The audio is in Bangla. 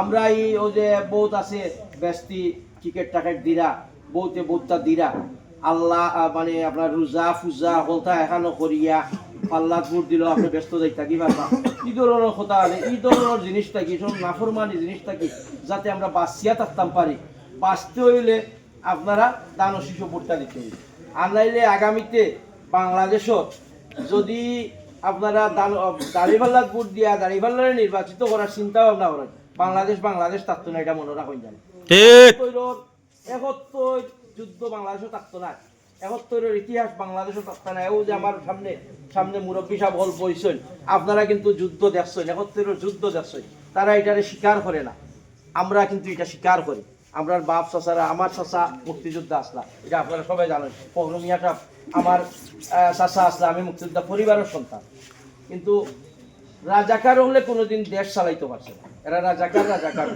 আমরা এই ও যে বহুত আছে ব্যস্তি টিকেট টাকেট দিরা বহুতে বহুতা দিরা আল্লাহ মানে আপনার রোজা ফুজা হলতা এখানো করিয়া পাল্লাত ভোট দিল আপনি ব্যস্ত যাই থাকি পারবা এই ধরনের কথা এই ধরনের জিনিস থাকি সব নাফরমানি জিনিস থাকি যাতে আমরা বাঁচিয়া থাকতাম পারি বাঁচতে হইলে আপনারা দান ও শিশু ভোটটা দিতে হইবে আর নাইলে আগামীতে বাংলাদেশত যদি আপনারা দাড়িপাল্লাত ভোট দিয়া দাড়িপাল্লারে নির্বাচিত করার চিন্তা ভাবনা করেন বাংলাদেশ থাকতো না, এটা মনে রাখুন জানি। একত্তর যুদ্ধ বাংলাদেশও থাকতো না, একত্তরের ইতিহাস বাংলাদেশও থাকতো না। এও যে আমার সামনে মুরব্বী সাহেব হল বইছেন, আপনারা কিন্তু যুদ্ধ দেখছেন, একত্তরের যুদ্ধ দেখছেন, তারা এটারে স্বীকার করে না, আমরা কিন্তু এটা স্বীকার করি। আমরা বাপ চাচারা, আমার চাচা মুক্তিযোদ্ধা আসলা, এটা আপনারা সবাই জানেন। ফখরুল মিয়া সাহেব আমার চাচা আসলা, আমি মুক্তিযোদ্ধা পরিবারের সন্তান। কিন্তু রাজাকার হলে কোনোদিন দেশ চালাইতে পারছে না, এরা রাজাকার